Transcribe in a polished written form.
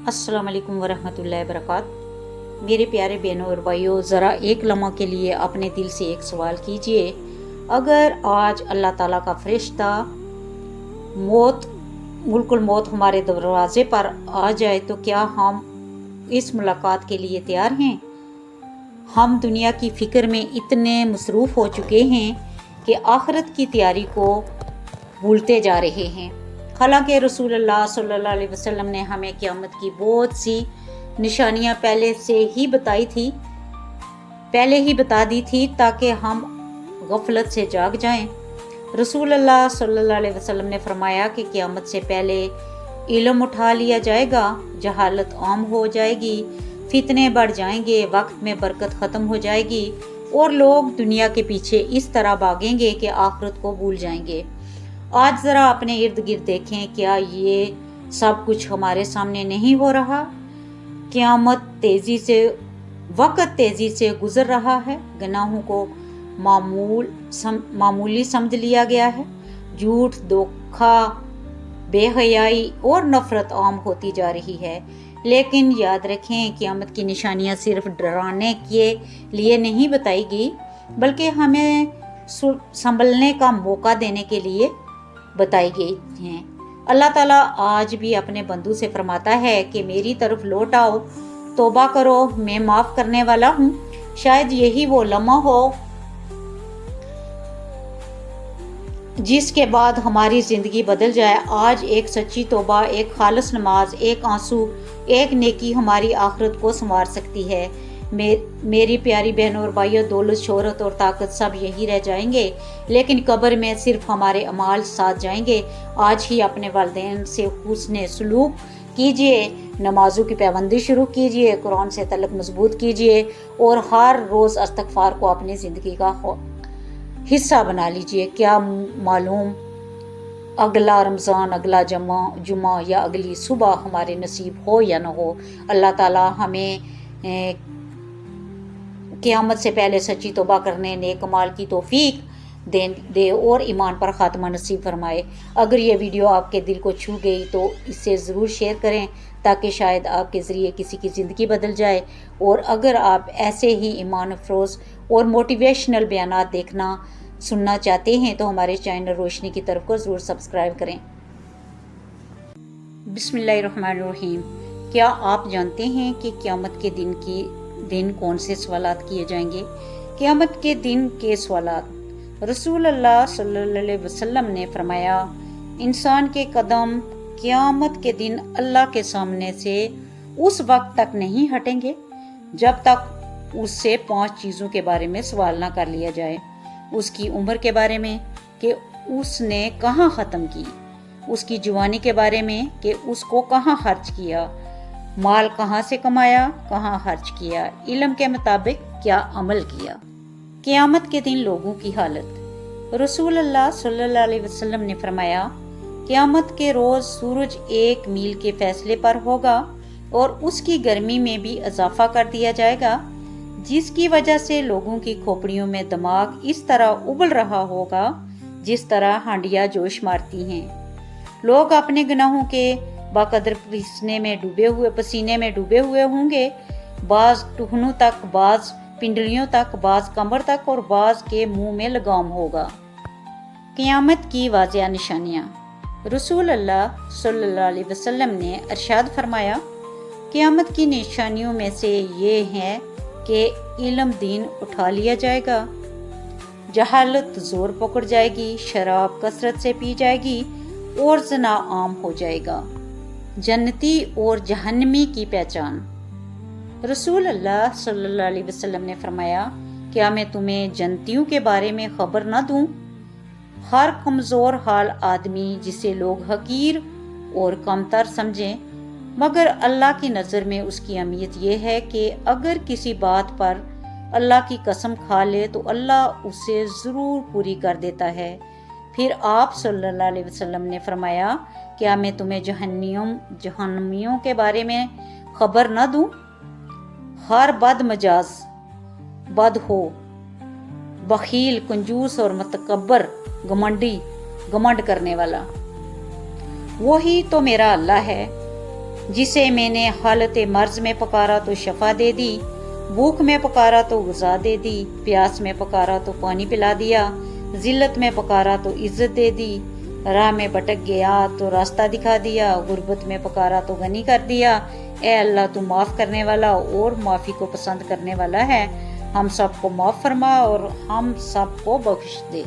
अस्सलाम वालेकुम वरहमतुल्लाहि वबरकातुहू। मेरे प्यारे बहनों और भाइयों, ज़रा एक लम्हा के लिए अपने दिल से एक सवाल कीजिए। अगर आज अल्लाह ताला का फरिश्ता मौत मुल्कुल मौत हमारे दरवाज़े पर आ जाए तो क्या हम इस मुलाकात के लिए तैयार हैं? हम दुनिया की फ़िक्र में इतने मसरूफ़ हो चुके हैं कि आखिरत की तैयारी को भूलते जा रहे हैं। हालांकि रसूलुल्लाह सल्लल्लाहु अलैहि वसल्लम ने हमें क़यामत की बहुत सी निशानियां पहले ही बता दी थी ताकि हम गफलत से जाग जाएं। रसूलुल्लाह सल्लल्लाहु अलैहि वसल्लम ने फरमाया कि क़यामत से पहले इल्म उठा लिया जाएगा, जहालत आम हो जाएगी, फितने बढ़ जाएंगे, वक्त में बरकत ख़त्म हो जाएगी और लोग दुनिया के पीछे इस तरह भागेंगे कि आखिरत को भूल जाएंगे। आज ज़रा अपने इर्द गिर्द देखें, क्या ये सब कुछ हमारे सामने नहीं हो रहा? वक्त तेज़ी से गुजर रहा है, गुनाहों को मामूली समझ लिया गया है, झूठ, धोखा, बेहयाई और नफ़रत आम होती जा रही है। लेकिन याद रखें, क़यामत की निशानियाँ सिर्फ डराने के लिए नहीं बताई गई, बल्कि हमें संभलने का मौका देने के लिए बताई गई हैं। अल्लाह ताला आज भी अपने बंदू से फरमाता है कि मेरी तरफ लौट आओ, तौबा करो, मैं माफ़ करने वाला हूँ। शायद यही वो लम्हा हो जिसके बाद हमारी ज़िंदगी बदल जाए। आज एक सच्ची तौबा, एक खालिस नमाज, एक आंसू, एक नेकी हमारी आखिरत को संवार सकती है। मेरी प्यारी बहनों और भाइयों, दौलत, शोहरत और ताकत सब यही रह जाएंगे, लेकिन कब्र में सिर्फ हमारे अमाल साथ जाएंगे। आज ही अपने वालिदैन से हुस्न सलूक कीजिए, नमाजों की पाबंदी शुरू कीजिए, कुरान से तल्लुक़ मजबूत कीजिए और हर रोज़ इस्तिग़फ़ार को अपनी ज़िंदगी का हिस्सा बना लीजिए। क्या मालूम अगला रमज़ान, अगला जुमा या अगली सुबह हमारे नसीब हो या न हो। अल्लाह ताला हमें क़यामत से पहले सच्ची तौबा करने, नेक अमाल की तौफीक दे और ईमान पर ख़ात्मा नसीब फरमाए। अगर ये वीडियो आपके दिल को छू गई तो इसे ज़रूर शेयर करें ताकि शायद आपके ज़रिए किसी की ज़िंदगी बदल जाए। और अगर आप ऐसे ही ईमान अफरोज़ और मोटिवेशनल बयानात देखना सुनना चाहते हैं तो हमारे चैनल रोशनी की तरफ को ज़रूर सब्सक्राइब करें। बिस्मिल्लाहिर्रहमानिर्रहीम। क्या आप जानते हैं कि क़यामत के दिन कौन से सवालात किए जाएंगे? क़यामत के दिन के सवालात। रसूलुल्लाह सल्लल्लाहु अलैहि वसल्लम ने फरमाया, इंसान के कदम क़यामत के दिन अल्लाह के सामने से उस वक्त तक नहीं हटेंगे जब तक उससे 5 चीज़ों के बारे में सवाल ना कर लिया जाए। उसकी उम्र के बारे में कि उसने कहाँ ख़त्म की, उसकी जवानी के बारे में कि उसको कहाँ खर्च किया, माल कहाँ से कमाया, कहाँ खर्च किया, इल्म के मुताबिक क्या अमल किया। क़यामत के दिन लोगों की हालत। रसूलुल्लाह सल्लल्लाहु अलैहि वसल्लम ने फरमाया, क़यामत के रोज़ सूरज 1 मील के फ़ैसले पर होगा और उसकी गर्मी में भी इजाफा कर दिया जाएगा, जिसकी वजह से लोगों की खोपड़ियों में दिमाग इस तरह उबल रहा होगा जिस तरह हांडियाँ जोश मारती हैं। लोग अपने गुनाहों के बाकदर पसीने में डूबे हुए होंगे, बाज़ टखनों तक, बाज़ पिंडलियों तक, बाज़ कमर तक और बाज़ के मुंह में लगाम होगा। क़यामत की वाज़िया निशानियाँ। रसूलुल्लाह सल्लल्लाहु अलैहि वसल्लम ने इरशाद फरमाया, क़यामत की निशानियों में से ये हैं कि इल्म दीन उठा लिया जाएगा, जहालत ज़ोर पकड़ जाएगी, शराब कसरत से पी जाएगी और ज़ना आम हो जाएगा। जन्नती और जहन्नमी की पहचान। रसूलुल्लाह सल्लल्लाहु अलैहि वसल्लम ने फरमाया, क्या मैं तुम्हें जन्नतियों के बारे में ख़बर न दूं? हर कमज़ोर हाल आदमी जिसे लोग हकीर और कमतर समझें, मगर अल्लाह की नज़र में उसकी अहमियत यह है कि अगर किसी बात पर अल्लाह की कसम खा ले तो अल्लाह उसे ज़रूर पूरी कर देता है। फिर आप सल्लल्लाहु अलैहि वसल्लम ने फरमाया, क्या मैं तुम्हें जहन्नमियों के बारे में ख़बर न दूं? हर बदमजाज, बदहो, बखील, कंजूस और मुतकब्बर, घमंड करने वाला, वही तो मेरा अल्लाह है। जिसे मैंने हालत मर्ज में पुकारा तो शफा दे दी, भूख में पुकारा तो गुज़ा दे दी, प्यास में पुकारा तो पानी पिला दिया, जिल्लत में पुकारा तो इज्जत दे दी, राह में भटक गया तो रास्ता दिखा दिया, गुर्बत में पुकारा तो गनी कर दिया। ए अल्लाह, तू माफ़ करने वाला और माफ़ी को पसंद करने वाला है। हम सबको माफ़ फरमा और हम सबको बख्श दे।